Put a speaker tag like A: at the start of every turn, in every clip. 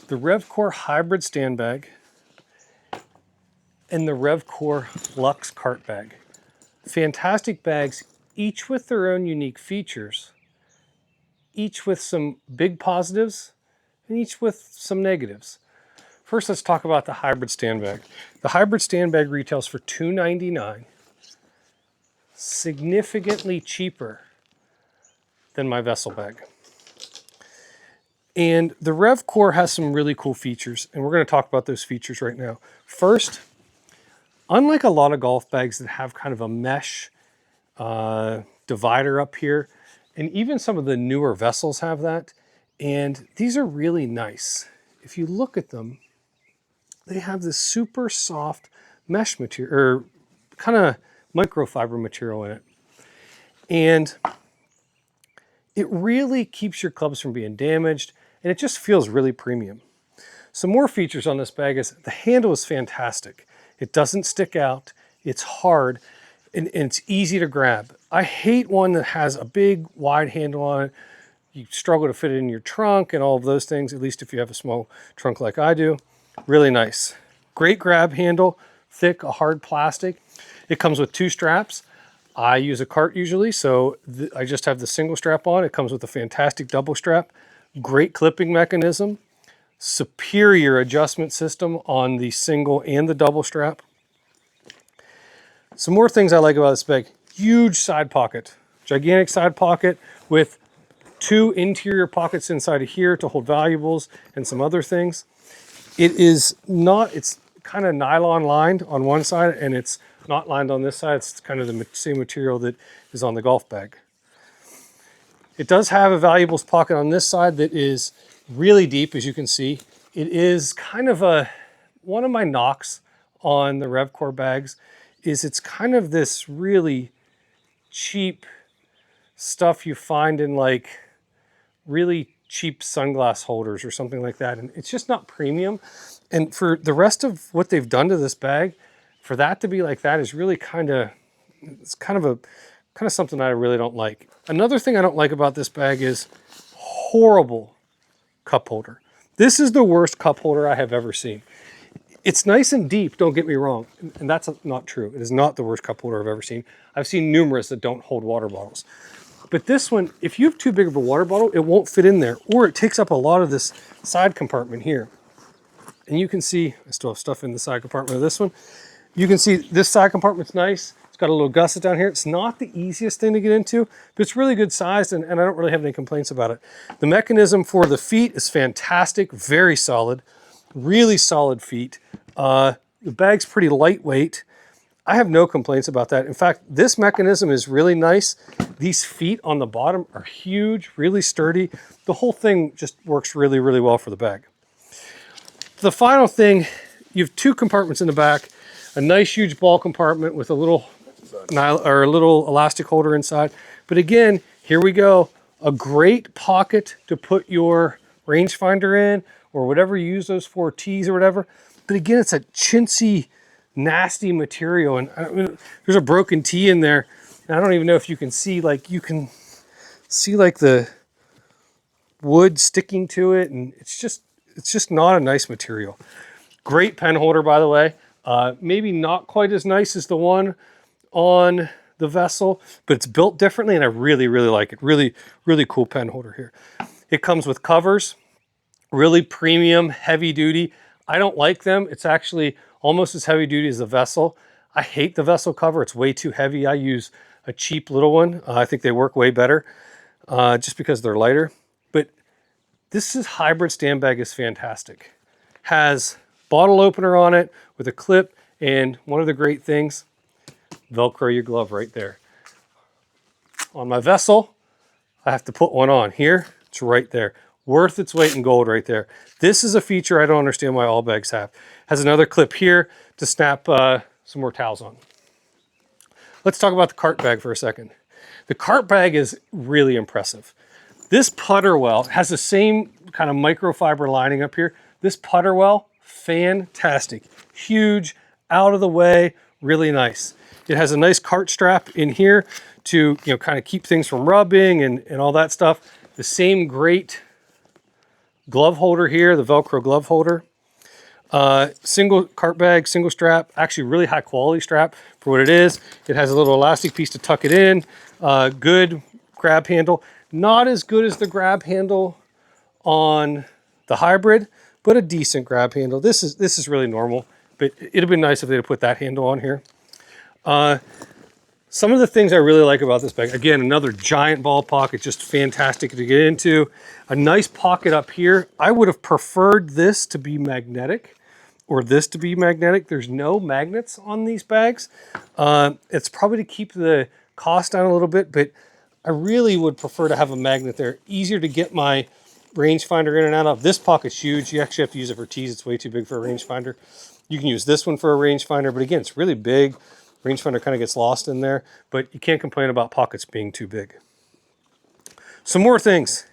A: the RevCor hybrid stand bag and the RevCor Luxe cart bag. Fantastic bags, each with their own unique features, each with some big positives and each with some negatives. First, let's talk about the hybrid stand bag. The hybrid stand bag retails for $2.99, significantly cheaper than my vessel bag. And the RevCor has some really cool features, and we're going to talk about those features right now. First, unlike a lot of golf bags that have kind of a mesh divider up here, and even some of the newer vessels have that, and these are really nice. If you look at them, they have this super soft mesh material, or kind of microfiber material in it. And it really keeps your clubs from being damaged, and it just feels really premium. Some more features on this bag is the handle is fantastic. It doesn't stick out, it's hard, and it's easy to grab. I hate one that has a big wide handle on it. You struggle to fit it in your trunk and all of those things, at least if you have a small trunk like I do. Really nice. Great grab handle, thick, a hard plastic. It comes with 2 straps. I use a cart usually, so I just have the single strap on. It comes with a fantastic double strap. Great clipping mechanism. Superior adjustment system on the single and the double strap. Some more things I like about this bag. Huge side pocket. Gigantic side pocket with 2 interior pockets inside of here to hold valuables and some other things. It is not, it's kind of nylon lined on one side and it's not lined on this side. It's kind of the same material that is on the golf bag. It does have a valuables pocket on this side that is really deep, as you can see. It is kind of one of my knocks on the RevCor bags is it's kind of this really cheap stuff you find in like really cheap sunglass holders or something like that. And it's just not premium. And for the rest of what they've done to this bag, for that to be like that is really kind of something I really don't like. Another thing I don't like about this bag is horrible cup holder. This is the worst cup holder I have ever seen. It's nice and deep, don't get me wrong, and that's not true. It is not the worst cup holder I've ever seen. I've seen numerous that don't hold water bottles. But this one, if you have too big of a water bottle, it won't fit in there, or it takes up a lot of this side compartment here. And you can see, I still have stuff in the side compartment of this one. You can see this side compartment's nice. It's got a little gusset down here. It's not the easiest thing to get into, but it's really good sized, and I don't really have any complaints about it. The mechanism for the feet is fantastic, very solid, really solid feet. The bag's pretty lightweight. I have no complaints about that. In fact, this mechanism is really nice. These feet on the bottom are huge, really sturdy. The whole thing just works really, really well for the bag. The final thing, you have 2 compartments in the back, a nice huge ball compartment with a little elastic holder inside. But again, here we go. A great pocket to put your rangefinder in or whatever you use those for, tees or whatever. But again, it's a chintzy, nasty material. And there's a broken tee in there. And I don't even know if you can see, like the wood sticking to it. And it's just not a nice material. Great pen holder, by the way. Maybe not quite as nice as the one on the vessel, but it's built differently and I really, really like it. Really, really cool pen holder here. It comes with covers, really premium, heavy duty. I don't like them. It's actually almost as heavy duty as the vessel. I hate the vessel cover. It's way too heavy. I use a cheap little one. I think they work way better just because they're lighter. But this hybrid stand bag is fantastic. Has bottle opener on it with a clip, and one of the great things, Velcro your glove right there. On my vessel, I have to put one on. Here, it's right there. Worth its weight in gold right there. This is a feature I don't understand why all bags have. Has another clip here to snap some more towels on. Let's talk about the cart bag for a second. The cart bag is really impressive. This putter well has the same kind of microfiber lining up here. This putter well, fantastic. Huge, out of the way, really nice. It has a nice cart strap in here to kind of keep things from rubbing and all that stuff. The same great glove holder here, the Velcro glove holder. Single cart bag, single strap, actually really high quality strap for what it is. It has a little elastic piece to tuck it in. Good grab handle. Not as good as the grab handle on the hybrid, but a decent grab handle. This is really normal, but it'd have been nice if they'd have put that handle on here. Some of the things I really like about this bag, again, another giant ball pocket, just fantastic to get into. A nice pocket up here. I would have preferred this to be magnetic or this to be magnetic. There's no magnets on these bags. It's probably to keep the cost down a little bit, but I really would prefer to have a magnet there. Easier to get my rangefinder in and out of. This pocket's huge. You actually have to use it for tees. It's way too big for a rangefinder. You can use this one for a rangefinder, but again, it's really big. Rangefinder kind of gets lost in there, but you can't complain about pockets being too big. Some more things.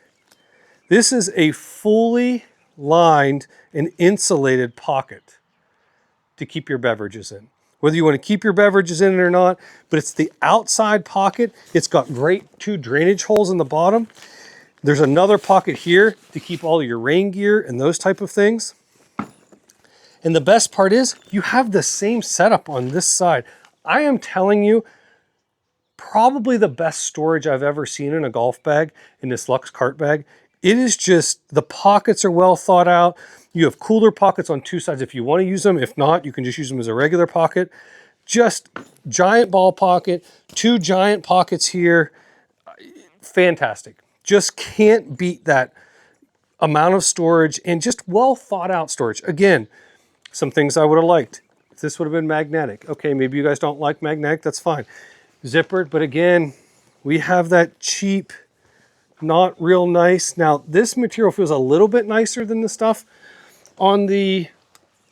A: This is a fully lined and insulated pocket to keep your beverages in. Whether you want to keep your beverages in it or not, but it's the outside pocket. It's got great 2 drainage holes in the bottom. There's another pocket here to keep all your rain gear and those type of things. And the best part is you have the same setup on this side. I am telling you, probably the best storage I've ever seen in a golf bag, in this Luxe cart bag. It is just, the pockets are well thought out. You have cooler pockets on 2 sides if you want to use them. If not, you can just use them as a regular pocket. Just giant ball pocket, 2 giant pockets here. Fantastic. Just can't beat that amount of storage and just well thought out storage. Again, some things I would have liked. If this would have been magnetic. Okay, maybe you guys don't like magnetic, that's fine. Zippered, but again, we have that cheap, not real nice. Now, this material feels a little bit nicer than the stuff on the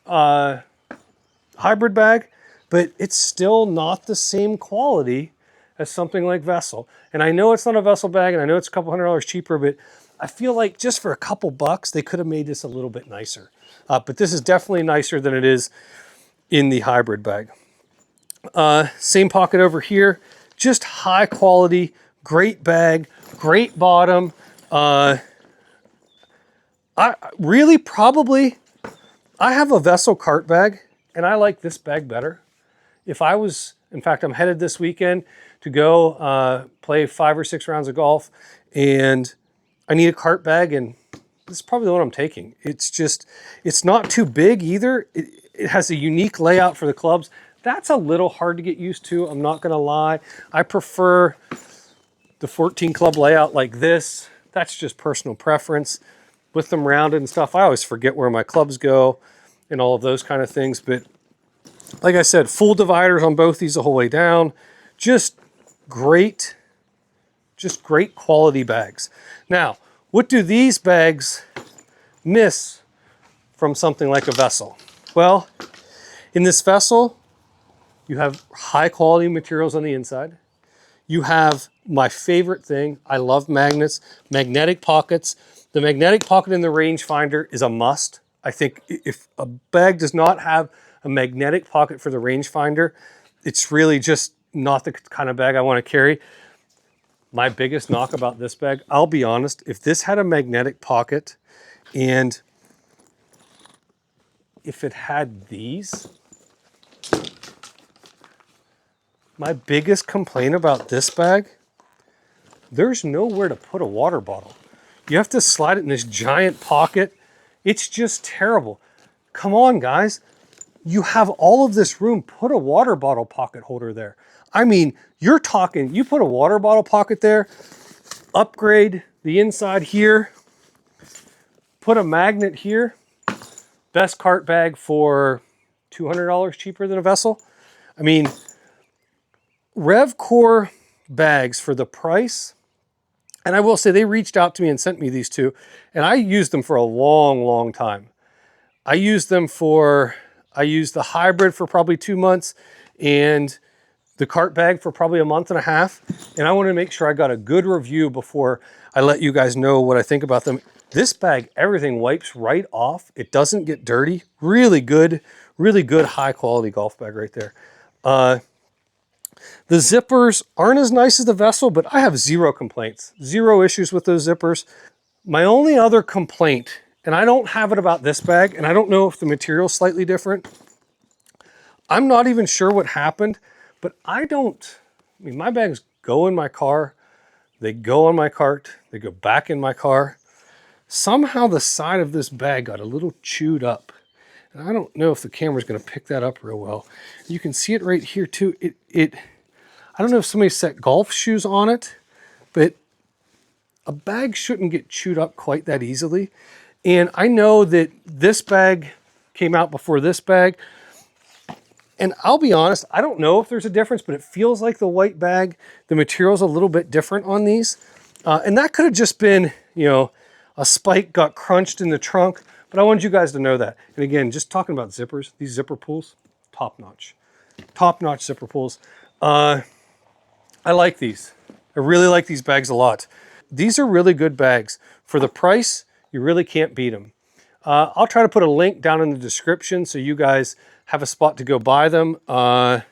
A: hybrid bag, but it's still not the same quality as something like Vessel. And I know it's not a Vessel bag, and I know it's a couple $100 cheaper, but I feel like just for a couple bucks, they could have made this a little bit nicer. But this is definitely nicer than it is in the hybrid bag. Same pocket over here, just high quality, great bag, great bottom. I have a Vessel cart bag and I like this bag better. If I was, in fact, I'm headed this weekend to go play 5 or 6 rounds of golf and I need a cart bag, and this is probably the one I'm taking. It's just, it's not too big either. It has a unique layout for the clubs. That's a little hard to get used to, I'm not gonna lie. I prefer the 14 club layout like this. That's just personal preference. With them rounded and stuff, I always forget where my clubs go and all of those kind of things. But like I said, full dividers on both these the whole way down. Just great quality bags. Now, what do these bags miss from something like a Vessel? Well, in this Vessel, you have high quality materials on the inside. You have my favorite thing. I love magnets, magnetic pockets. The magnetic pocket in the rangefinder is a must. I think if a bag does not have a magnetic pocket for the rangefinder, it's really just not the kind of bag I want to carry. My biggest knock about this bag, I'll be honest, if this had a magnetic pocket and if it had these, my biggest complaint about this bag, there's nowhere to put a water bottle. You have to slide it in this giant pocket. It's just terrible. Come on, guys. You have all of this room. Put a water bottle pocket holder there. I mean, you're talking, you put a water bottle pocket there, upgrade the inside here, put a magnet here. Best cart bag for $200 cheaper than a Vessel. I mean, RevCor bags for the price, and I will say they reached out to me and sent me these two, and I used them for a long, long time. I used the hybrid for probably 2 months and the cart bag for probably a month and a half. And I wanted to make sure I got a good review before I let you guys know what I think about them. This bag, everything wipes right off. It doesn't get dirty. Really good high quality golf bag right there. The zippers aren't as nice as the Vessel, but I have zero complaints, zero issues with those zippers. My only other complaint, and I don't have it about this bag, and I don't know if the material's slightly different. I'm not even sure what happened, but I mean, my bags go in my car, they go on my cart, they go back in my car. Somehow the side of this bag got a little chewed up. And I don't know if the camera's gonna pick that up real well. You can see it right here too. I don't know if somebody set golf shoes on it, but a bag shouldn't get chewed up quite that easily. And I know that this bag came out before this bag. And I'll be honest, I don't know if there's a difference, but it feels like the white bag, the material's a little bit different on these. And that could have just been, you know, a spike got crunched in the trunk, but I wanted you guys to know that. And again, just talking about zippers, these zipper pulls, top notch. Top notch zipper pulls. I like these. I really like these bags a lot. These are really good bags. For the price, you really can't beat them. I'll try to put a link down in the description so you guys have a spot to go buy them. I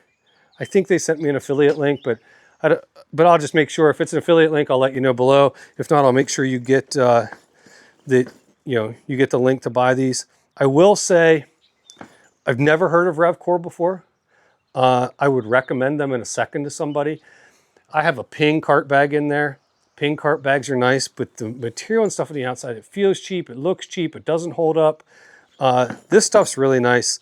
A: think they sent me an affiliate link, but I'll just make sure if it's an affiliate link, I'll let you know below. If not, I'll make sure you get you get the link to buy these. I will say, I've never heard of RevCor before. I would recommend them in a second to somebody. I have a Ping cart bag in there. Ping cart bags are nice, but the material and stuff on the outside, it feels cheap, it looks cheap, it doesn't hold up. This stuff's really nice.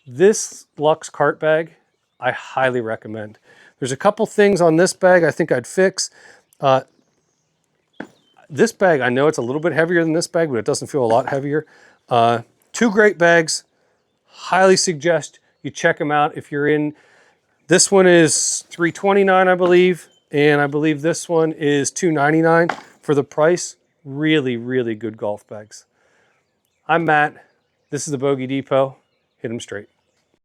A: This Luxe cart bag, I highly recommend. There's a couple things on this bag I think I'd fix. This bag, I know it's a little bit heavier than this bag, but it doesn't feel a lot heavier. Two great bags. Highly suggest you check them out if you're in. This one is $329, I believe, and I believe this one is $299 for the price. Really, really good golf bags. I'm Matt. This is the Bogey Depot. Hit 'em straight.